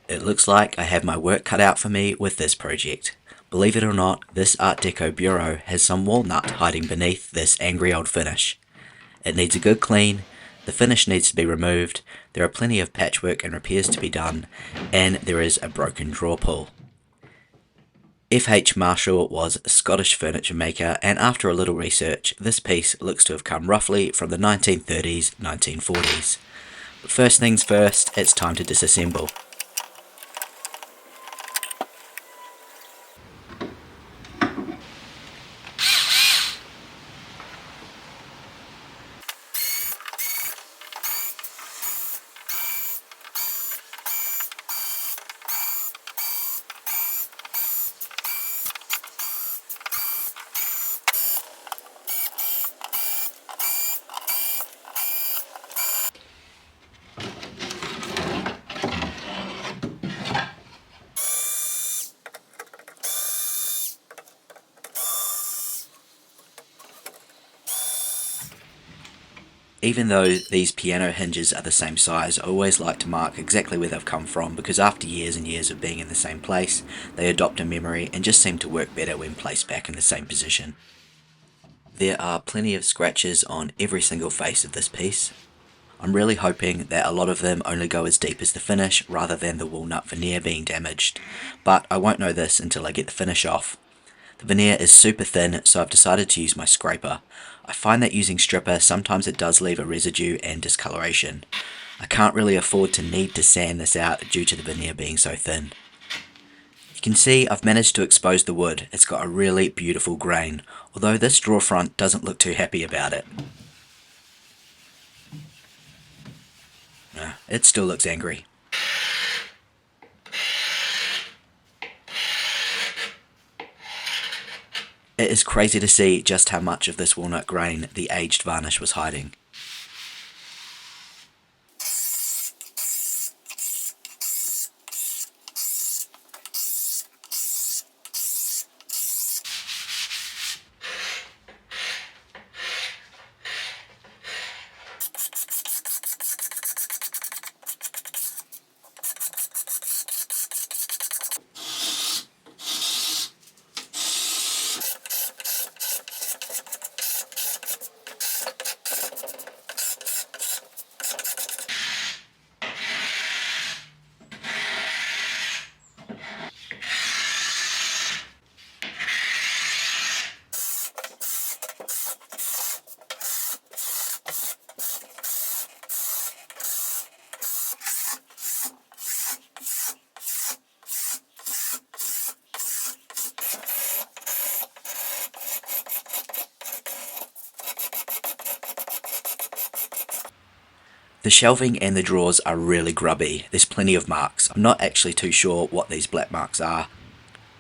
It looks like I have my work cut out for me with this project. Believe it or not, this Art Deco bureau has some walnut hiding beneath this angry old finish. It needs a good clean, the finish needs to be removed, there are plenty of patchwork and repairs to be done, and there is a broken drawer pull. F.H. Marshall was a Scottish furniture maker, and after a little research, this piece looks to have come roughly from the 1930s, 1940s. But first things first, it's time to disassemble. Even though these piano hinges are the same size, I always like to mark exactly where they've come from, because after years and years of being in the same place, they adopt a memory and just seem to work better when placed back in the same position. There are plenty of scratches on every single face of this piece. I'm really hoping that a lot of them only go as deep as the finish rather than the walnut veneer being damaged, but I won't know this until I get the finish off. The veneer is super thin, so I've decided to use my scraper. I find that using stripper sometimes it does leave a residue and discoloration. I can't really afford to need to sand this out due to the veneer being so thin. You can see I've managed to expose the wood. It's got a really beautiful grain, although this drawer front doesn't look too happy about it. It still looks angry. It is crazy to see just how much of this walnut grain the aged varnish was hiding. The shelving and the drawers are really grubby. There's plenty of marks. I'm not actually too sure what these black marks are.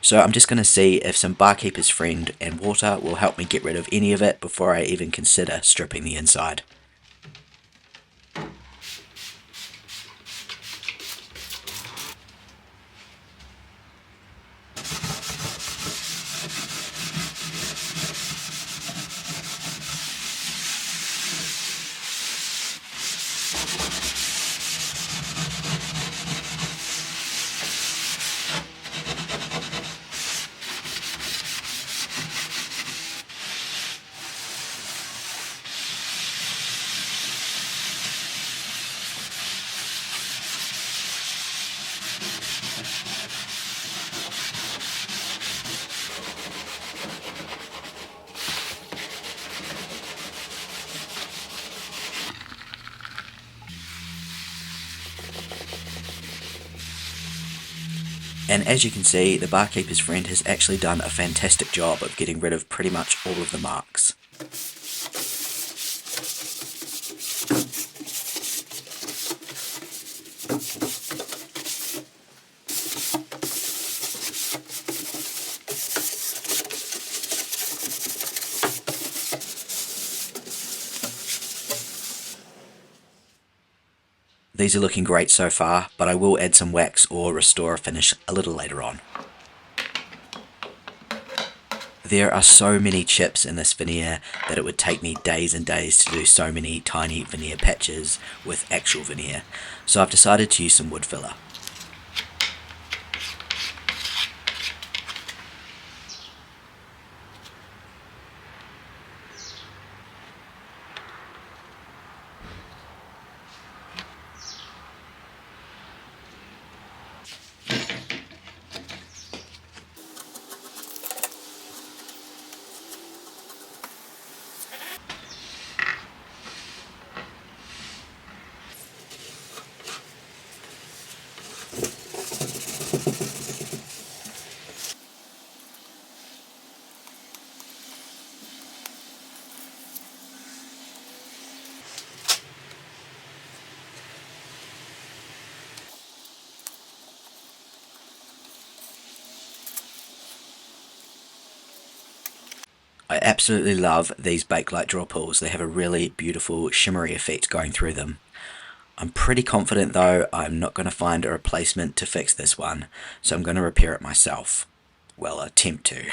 So I'm just going to see if some barkeeper's friend and water will help me get rid of any of it before I even consider stripping the inside. And as you can see, the barkeeper's friend has actually done a fantastic job of getting rid of pretty much all of the marks. These are looking great so far, but I will add some wax or restore a finish a little later on. There are so many chips in this veneer that it would take me days and days to do so many tiny veneer patches with actual veneer, so I've decided to use some wood filler. I absolutely love these Bakelite draw pools. They have a really beautiful shimmery effect going through them. I'm pretty confident though I'm not going to find a replacement to fix this one, so I'm going to repair it myself. Well, attempt to.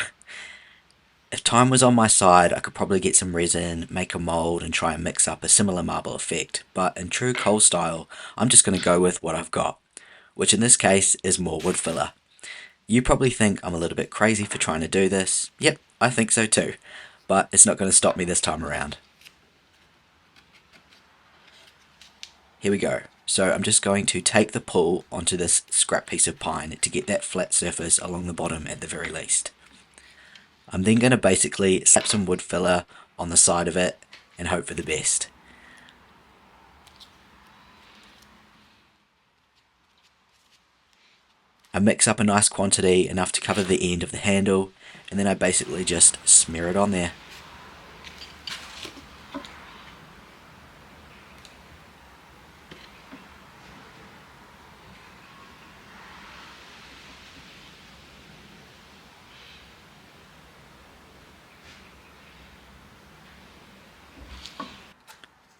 If time was on my side, I could probably get some resin, make a mould and try and mix up a similar marble effect, but in true Cole style, I'm just going to go with what I've got, which in this case is more wood filler. You probably think I'm a little bit crazy for trying to do this. Yep, I think so too, but it's not going to stop me this time around. Here we go. So I'm just going to take the pull onto this scrap piece of pine to get that flat surface along the bottom at the very least. I'm then going to basically slap some wood filler on the side of it and hope for the best. I mix up a nice quantity, enough to cover the end of the handle, and then I basically just smear it on there.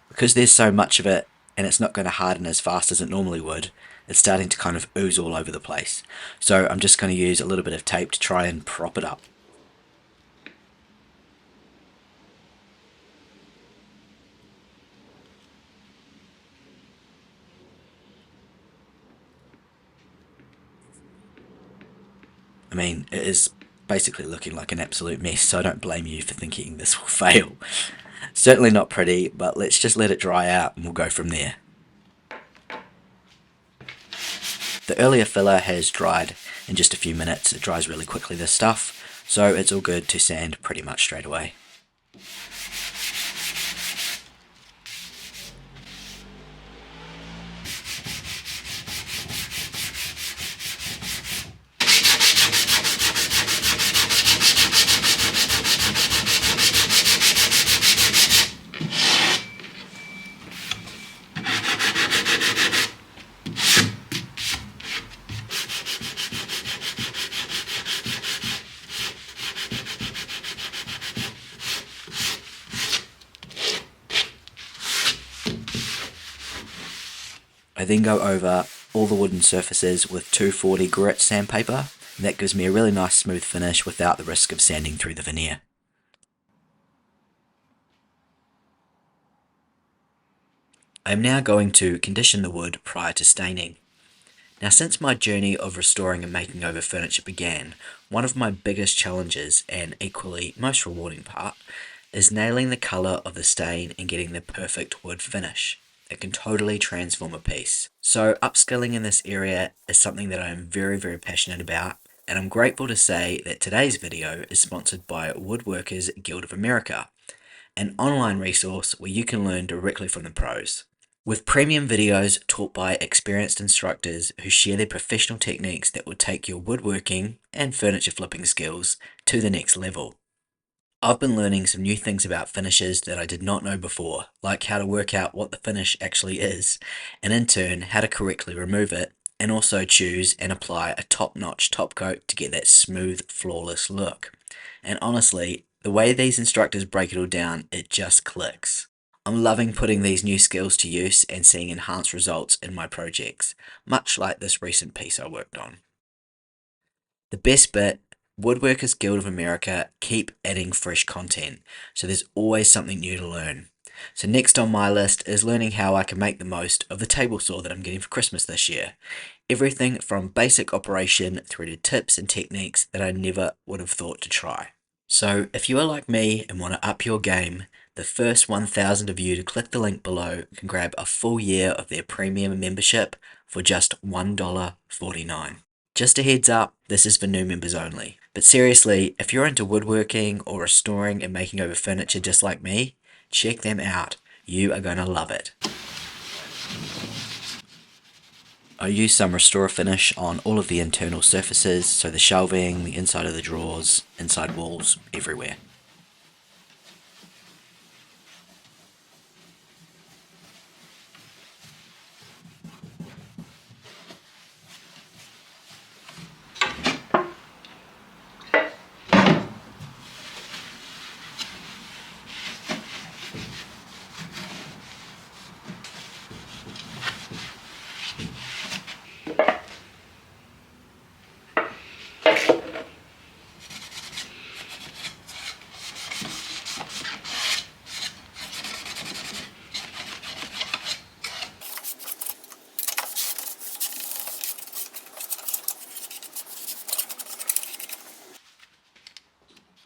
Because there's so much of it and it's not going to harden as fast as it normally would, it's starting to kind of ooze all over the place. So I'm just going to use a little bit of tape to try and prop it up. I mean, it is basically looking like an absolute mess, so I don't blame you for thinking this will fail. Certainly not pretty, but let's just let it dry out and we'll go from there. The earlier filler has dried in just a few minutes. It dries really quickly, this stuff, so it's all good to sand pretty much straight away. I then go over all the wooden surfaces with 240 grit sandpaper, and that gives me a really nice smooth finish without the risk of sanding through the veneer. I am now going to condition the wood prior to staining. Now, since my journey of restoring and making over furniture began, one of my biggest challenges, and equally most rewarding part, is nailing the colour of the stain and getting the perfect wood finish. It can totally transform a piece. So upskilling in this area is something that I am very, very passionate about, and I'm grateful to say that today's video is sponsored by Woodworkers Guild of America, an online resource where you can learn directly from the pros. With premium videos taught by experienced instructors who share their professional techniques that will take your woodworking and furniture flipping skills to the next level. I've been learning some new things about finishes that I did not know before, like how to work out what the finish actually is, and in turn how to correctly remove it, and also choose and apply a top-notch top coat to get that smooth, flawless look. And honestly, the way these instructors break it all down, it just clicks. I'm loving putting these new skills to use and seeing enhanced results in my projects, much like this recent piece I worked on. The best bit, Woodworkers Guild of America keep adding fresh content, so there's always something new to learn. So next on my list is learning how I can make the most of the table saw that I'm getting for Christmas this year. Everything from basic operation through to tips and techniques that I never would have thought to try. So if you are like me and want to up your game, the first 1,000 of you to click the link below can grab a full year of their premium membership for just $1.49. Just a heads up, this is for new members only. But seriously, if you're into woodworking or restoring and making over furniture just like me, check them out. You are going to love it. I use some Restore Finish on all of the internal surfaces, so the shelving, the inside of the drawers, inside walls, everywhere.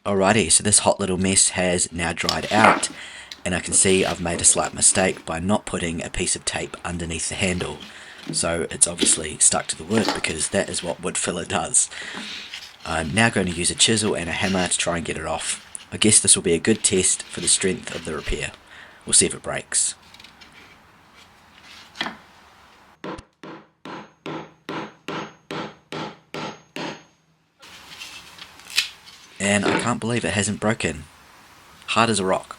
Alrighty, so this hot little mess has now dried out, and I can see I've made a slight mistake by not putting a piece of tape underneath the handle. So it's obviously stuck to the wood, because that is what wood filler does. I'm now going to use a chisel and a hammer to try and get it off. I guess this will be a good test for the strength of the repair. We'll see if it breaks. And I can't believe it hasn't broken. Hard as a rock.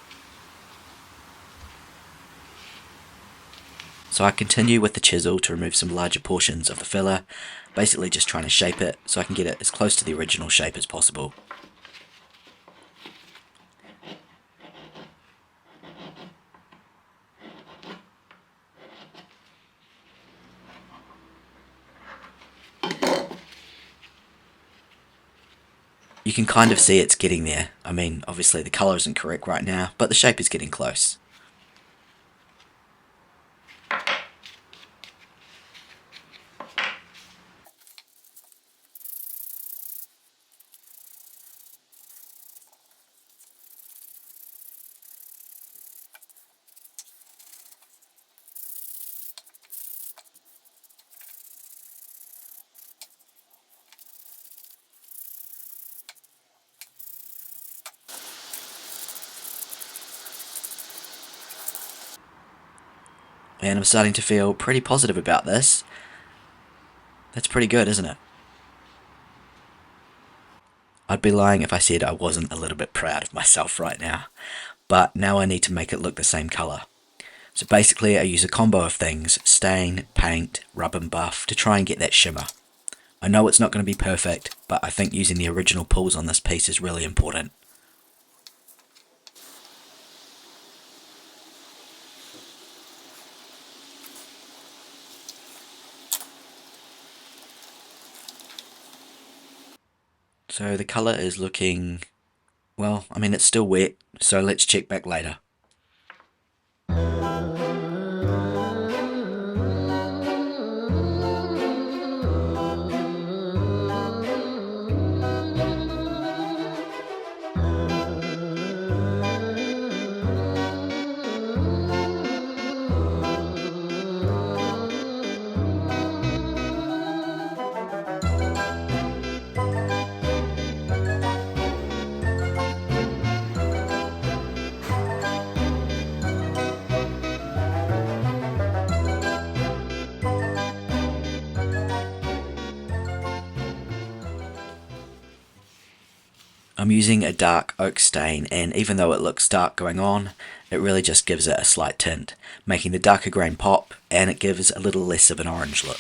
So I continue with the chisel to remove some larger portions of the filler, basically just trying to shape it so I can get it as close to the original shape as possible. You can kind of see it's getting there. I mean, obviously the colour isn't correct right now, but the shape is getting close. And I'm starting to feel pretty positive about this. That's pretty good, isn't it? I'd be lying if I said I wasn't a little bit proud of myself right now. But now I need to make it look the same colour. So basically I use a combo of things: stain, paint, rub and buff, to try and get that shimmer. I know it's not going to be perfect, but I think using the original pulls on this piece is really important. So the colour is looking, well, I mean it's still wet, so let's check back later. I'm using a dark oak stain, and even though it looks dark going on, it really just gives it a slight tint, making the darker grain pop, and it gives a little less of an orange look.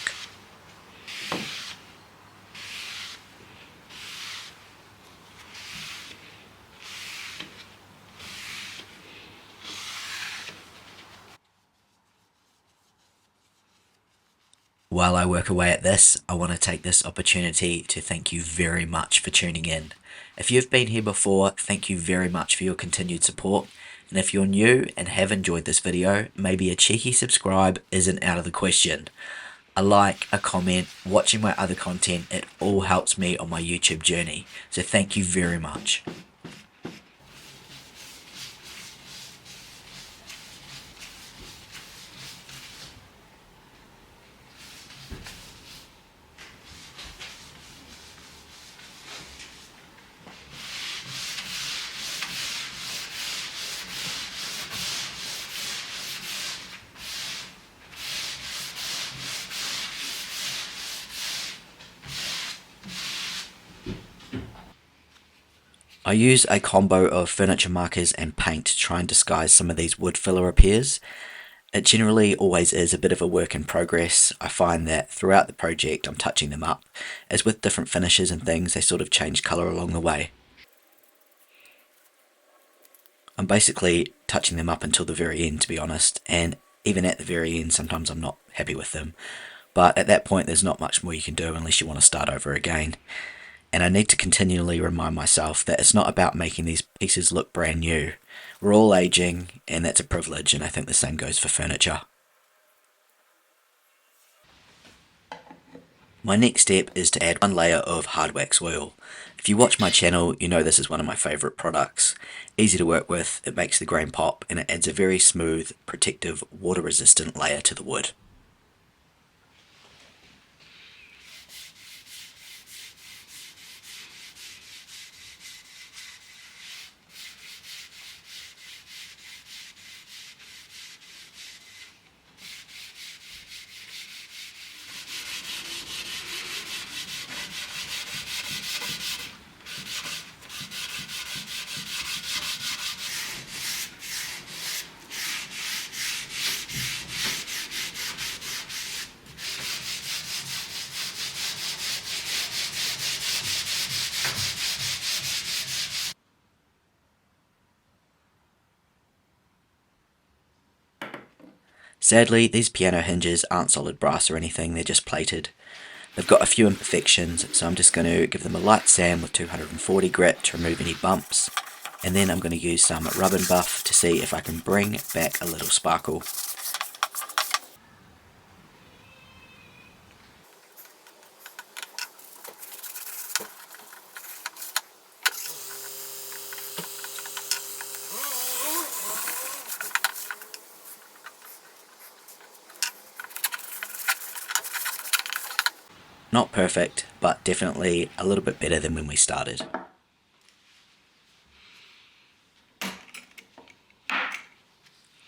While I work away at this, I want to take this opportunity to thank you very much for tuning in. If you've been here before, thank you very much for your continued support. And if you're new and have enjoyed this video, maybe a cheeky subscribe isn't out of the question. A like, a comment, watching my other content, it all helps me on my YouTube journey. So thank you very much. I use a combo of furniture markers and paint to try and disguise some of these wood filler repairs. It generally always is a bit of a work in progress. I find that throughout the project I'm touching them up, as with different finishes and things they sort of change colour along the way. I'm basically touching them up until the very end, to be honest, and even at the very end sometimes I'm not happy with them. But at that point there's not much more you can do unless you want to start over again. And I need to continually remind myself that it's not about making these pieces look brand new. We're all aging, and that's a privilege, and I think the same goes for furniture. My next step is to add one layer of hard wax oil. If you watch my channel, you know this is one of my favourite products. Easy to work with, it makes the grain pop, and it adds a very smooth, protective, water resistant layer to the wood. Sadly, these piano hinges aren't solid brass or anything, they're just plated. They've got a few imperfections, so I'm just going to give them a light sand with 240 grit to remove any bumps, and then I'm going to use some rub and buff to see if I can bring back a little sparkle. Not perfect, but definitely a little bit better than when we started.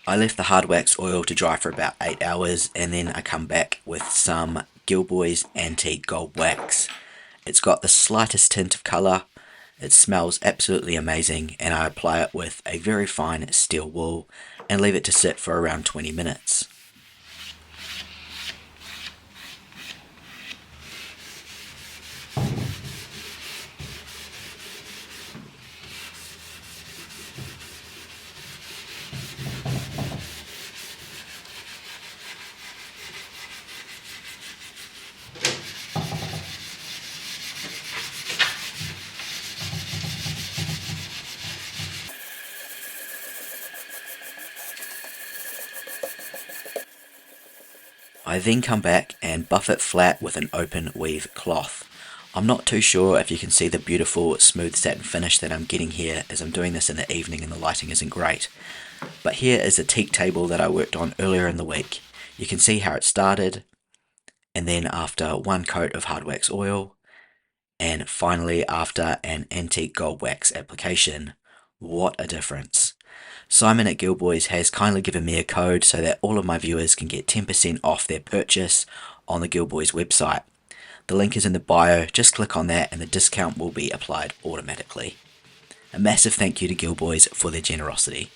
I left the hard wax oil to dry for about 8 hours, and then I come back with some Gilboy's Antique Gold Wax. It's got the slightest tint of colour, it smells absolutely amazing, and I apply it with a very fine steel wool and leave it to sit for around 20 minutes. I then come back and buff it flat with an open weave cloth. I'm not too sure if you can see the beautiful smooth satin finish that I'm getting here, as I'm doing this in the evening and the lighting isn't great. But here is a teak table that I worked on earlier in the week. You can see how it started, and then after one coat of hard wax oil, and finally after an antique gold wax application. What a difference. Simon at Gilboy's has kindly given me a code so that all of my viewers can get 10% off their purchase on the Gilboy's website. The link is in the bio, just click on that and the discount will be applied automatically. A massive thank you to Gilboy's for their generosity.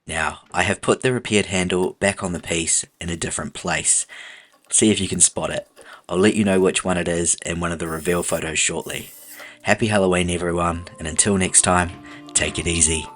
Now, I have put the repaired handle back on the piece in a different place. See if you can spot it. I'll let you know which one it is in one of the reveal photos shortly. Happy Halloween everyone, and until next time, take it easy.